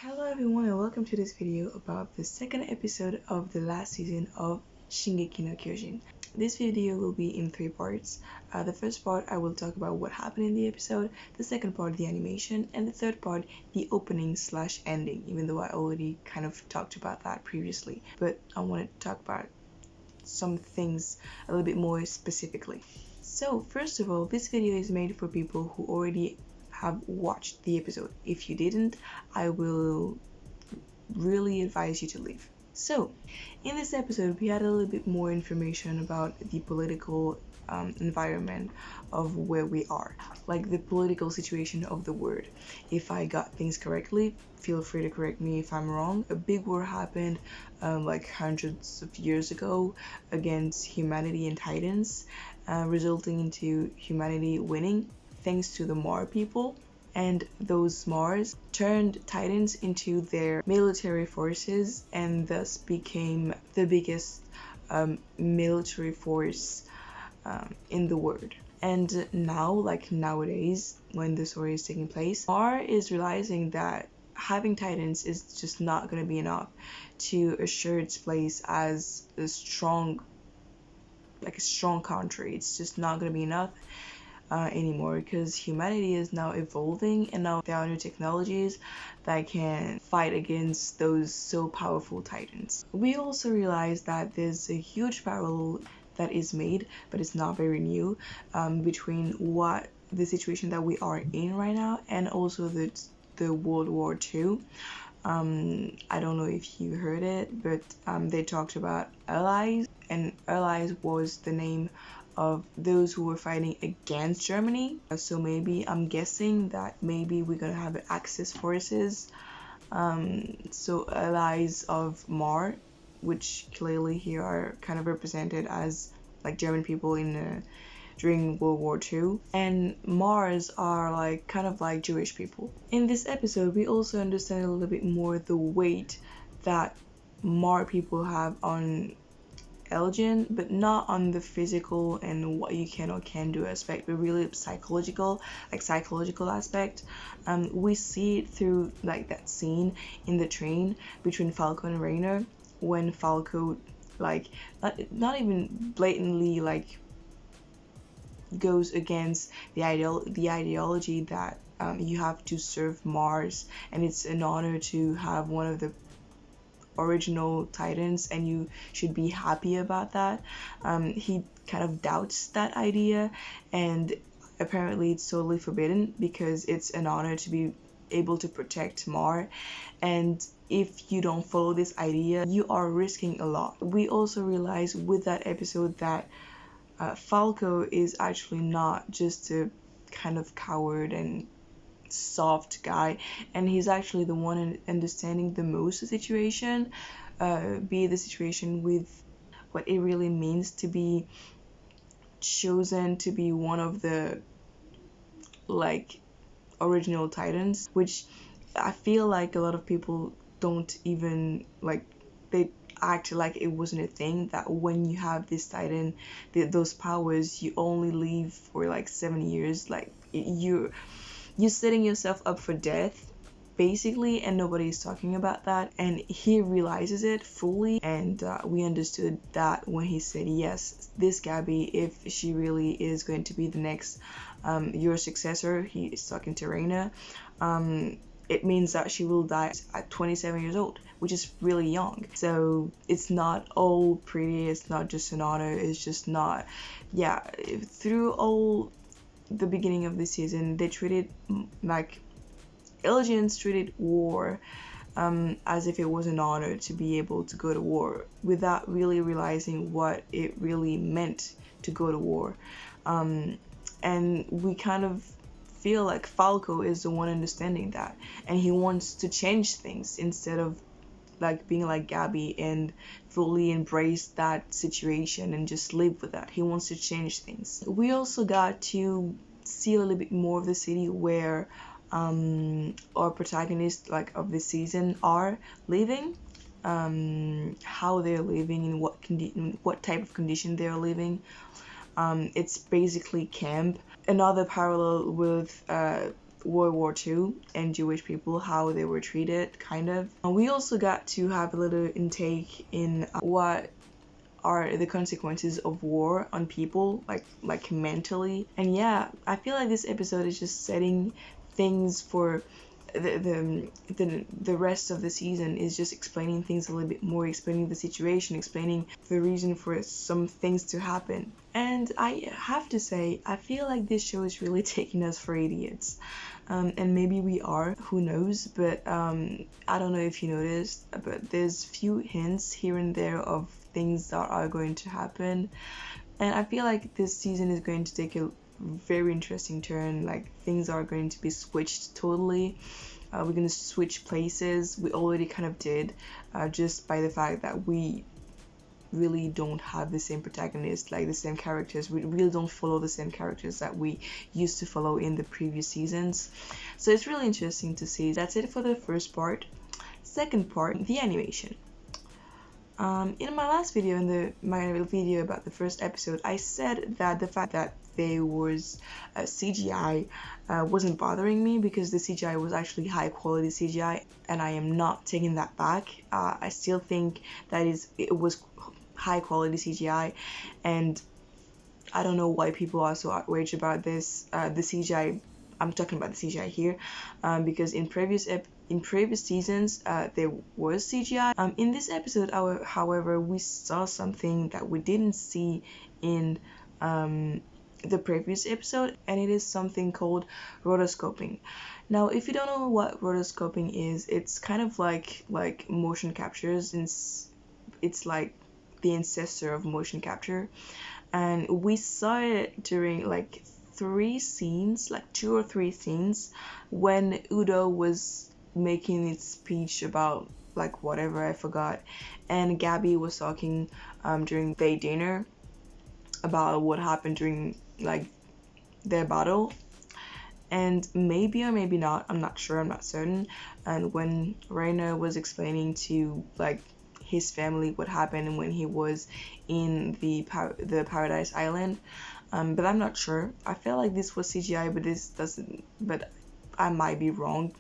Hello everyone and welcome to this video about the second episode of the last season of Shingeki no Kyojin. This video will be in three parts. The first part I will talk about what happened in the episode, the second part the animation, and the third part the opening slash ending, even though I already kind of talked about that previously. But I wanted to talk about some things a little bit more specifically. So first of all, this video is made for people who already have watched the episode. If you didn't, I will really advise you to leave. So, in this episode, we had a little bit more information about the political environment of where we are, like the political situation of the world. If I got things correctly, feel free to correct me if I'm wrong. A big war happened like hundreds of years ago against humanity and Titans, resulting into humanity winning thanks to the Mar people, and those Mars turned Titans into their military forces and thus became the biggest military force in the world. And now, like nowadays, when the story is taking place, Mar is realizing that having Titans is just not going to be enough to assure its place as a strong country. It's just not going to be enough anymore, because humanity is now evolving and now there are new technologies that can fight against those so powerful Titans. We also realize that there's a huge parallel that is made, but it's not very new, between what the situation that we are in right now and also the World War II. I don't know if you heard it, but they talked about allies, and allies was the name of those who were fighting against Germany. So maybe I'm guessing that maybe we're gonna have Axis forces, so allies of Mar, which clearly here are kind of represented as like German people in during World War II, and Mars are like kind of like Jewish people. In this episode, we also understand a little bit more the weight that Mar people have on Elgin, but not on the physical and what you can or can do aspect, but really psychological aspect. We see it through like that scene in the train between Falco and Rainer, when Falco like not even blatantly like goes against the ideology that you have to serve Mars and it's an honor to have one of the original Titans and you should be happy about that. He kind of doubts that idea, and apparently it's totally forbidden because it's an honor to be able to protect Mar, and if you don't follow this idea, you are risking a lot. We also realize with that episode that Falco is actually not just a kind of coward and soft guy, and he's actually the one understanding the most the situation, be the situation with what it really means to be chosen to be one of the like original Titans, which I feel like a lot of people don't even like, they act like it wasn't a thing, that when you have this Titan, those powers, you only live for like 7 years, like you're setting yourself up for death basically, and nobody's talking about that, and he realizes it fully, and we understood that when he said, yes, this Gabby, if she really is going to be the next your successor, he is talking to Reina, it means that she will die at 27 years old, which is really young. So it's not all pretty, it's not just an honor, it's just not, yeah, through all the beginning of the season, they treated like Elgians treated war as if it was an honor to be able to go to war, without really realizing what it really meant to go to war. And we kind of feel like Falco is the one understanding that, and he wants to change things instead of like being like Gabby and fully embrace that situation and just live with that. He wants to change things. We also got to see a little bit more of the city where our protagonists like of the season are living, how they're living, in what type of condition they're living. It's basically camp. Another parallel with World War II and Jewish people, how they were treated, kind of. We also got to have a little intake in what are the consequences of war on people, like mentally. And yeah, I feel like this episode is just setting things for the rest of the season, is just explaining things a little bit more, explaining the situation, explaining the reason for some things to happen. And I have to say, I feel like this show is really taking us for idiots. And maybe we are, who knows, but I don't know if you noticed, but there's few hints here and there of things that are going to happen. And I feel like this season is going to take a very interesting turn. Like, things are going to be switched totally. We're going to switch places. We already kind of did, just by the fact that we really don't have the same protagonist, like the same characters. We really don't follow the same characters that we used to follow in the previous seasons. So it's really interesting to see. That's it for the first part. Second part, the animation. In my last video, my video about the first episode, I said that the fact that there was CGI wasn't bothering me, because the CGI was actually high quality CGI, and I am not taking that back. I still think that it was high quality CGI, and I don't know why people are so outraged about this. The CGI, I'm talking about the CGI here, because in previous seasons there was CGI. In this episode, however, we saw something that we didn't see in the previous episode, and it is something called rotoscoping. Now, if you don't know what rotoscoping is, it's kind of like motion captures, and it's like the ancestor of motion capture. And we saw it during like 2 or 3 scenes, when Udo was making its speech about like whatever, I forgot, and Gabby was talking during their dinner about what happened during like their battle. And maybe or maybe not, I'm not sure, I'm not certain. And when Reiner was explaining to like his family what happened when he was in the Paradise Island, but I'm not sure. I feel like this was CGI, but this doesn't. But I might be wrong.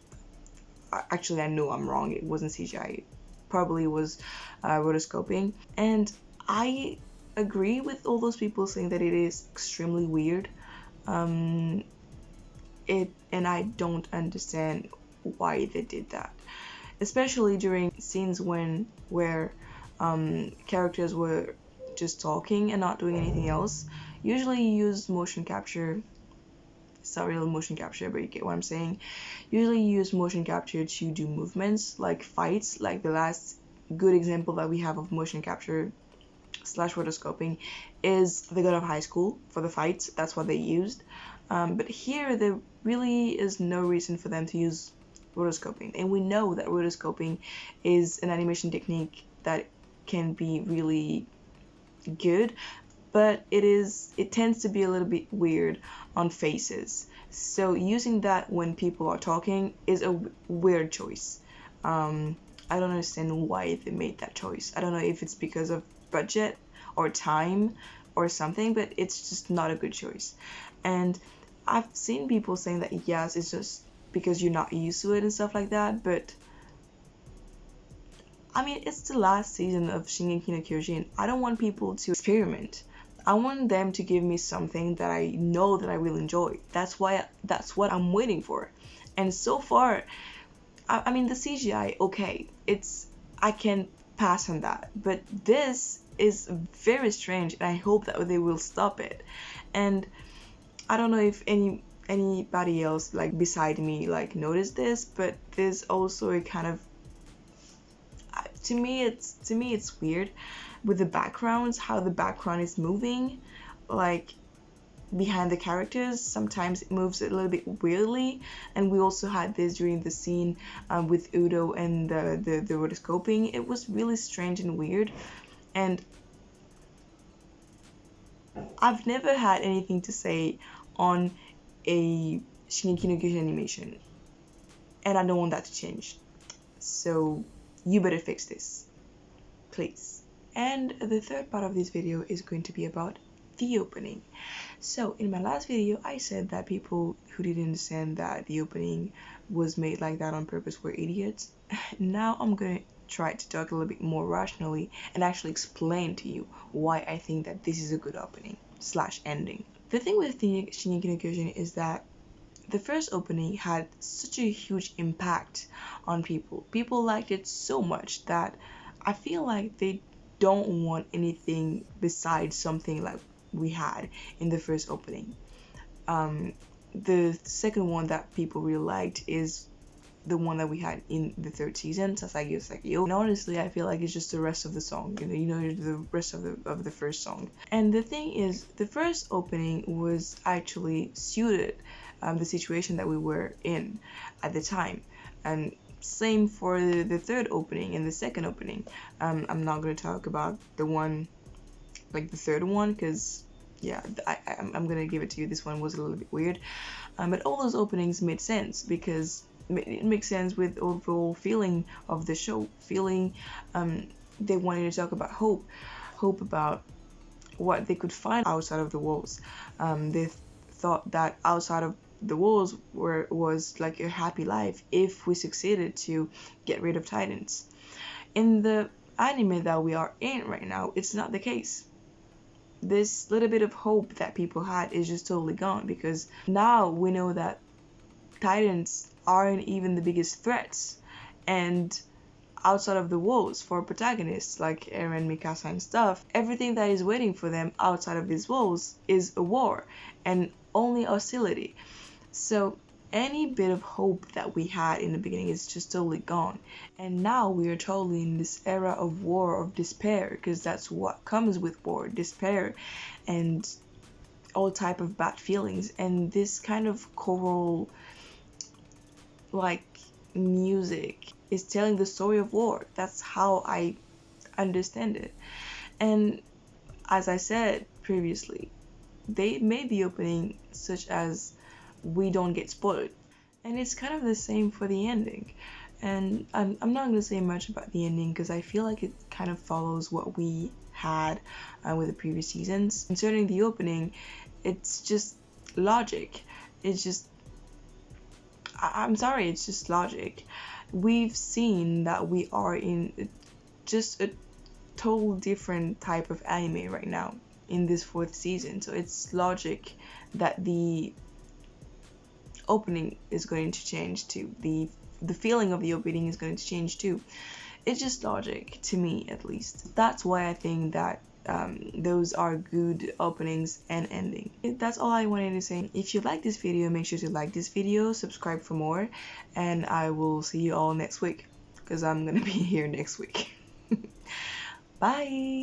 Actually, I know I'm wrong. It wasn't CGI. It probably was rotoscoping. And I agree with all those people saying that it is extremely weird. And I don't understand why they did that, especially during scenes where characters were just talking and not doing anything else. Usually you use motion capture. It's not real motion capture, but you get what I'm saying. Usually you use motion capture to do movements like fights. Like the last good example that we have of motion capture / rotoscoping is the God of High School for the fights. That's what they used. But here there really is no reason for them to use rotoscoping, and we know that rotoscoping is an animation technique that can be really good, but it tends to be a little bit weird on faces. So using that when people are talking is a weird choice. I don't understand why they made that choice. I don't know if it's because of budget or time or something, but it's just not a good choice. And I've seen people saying that yes, it's just because you're not used to it and stuff like that, but I mean, it's the last season of Shingeki no Kyojin. I don't want people to experiment. I want them to give me something that I know that I will enjoy. That's what I'm waiting for. And so far, I mean, the CGI, okay, I can pass on that, but this is very strange, and I hope that they will stop it. And I don't know if anybody else like beside me like noticed this, but there's also a kind of to me it's weird with the backgrounds, how the background is moving, like behind the characters. Sometimes it moves a little bit weirdly, and we also had this during the scene with Udo and the rotoscoping. It was really strange and weird, and I've never had anything to say on a Shingeki no Kyojin animation, and I don't want that to change. So you better fix this, please. And the third part of this video is going to be about the opening. So in my last video, I said that people who didn't understand that the opening was made like that on purpose were idiots. Now I'm gonna try to talk a little bit more rationally and actually explain to you why I think that this is a good opening slash ending. The thing with the Shingeki no Kyojin is that the first opening had such a huge impact on people. People liked it so much that I feel like they don't want anything besides something like we had in the first opening. The second one that people really liked is the one that we had in the third season, Sasagi Osaki. And honestly, I feel like it's just the rest of the song, the rest of the first song. And the thing is, the first opening was actually suited the situation that we were in at the time. And same for the third opening and the second opening. I'm not going to talk about the one, like the third one, because yeah, I'm going to give it to you. This one was a little bit weird. But all those openings made sense because it makes sense with the overall feeling of the show. They wanted to talk about hope about what they could find outside of the walls. They thought that outside of the walls was like a happy life if we succeeded to get rid of Titans. In the anime that we are in right now, it's not the case. This little bit of hope that people had is just totally gone because now we know that Titans aren't even the biggest threats, and outside of the walls for protagonists like Eren, Mikasa and stuff, everything that is waiting for them outside of these walls is a war and only hostility. So any bit of hope that we had in the beginning is just totally gone, and now we are totally in this era of war, of despair, because that's what comes with war, despair and all type of bad feelings. And this kind of choral like music is telling the story of war. That's how I understand it. And as I said previously, they made the opening such as we don't get spoiled, and it's kind of the same for the ending. And I'm not going to say much about the ending because I feel like it kind of follows what we had with the previous seasons. Concerning the opening, it's just logic. It's just I'm sorry, it's just logic. We've seen that we are in just a total different type of anime right now in this fourth season, so it's logic that the opening is going to change too. The feeling of the opening is going to change too. It's just logic to me, at least. That's why I think that those are good openings and ending. That's all I wanted to say. If you like this video, make sure to like this video, subscribe for more, and I will see you all next week because I'm gonna be here next week. Bye.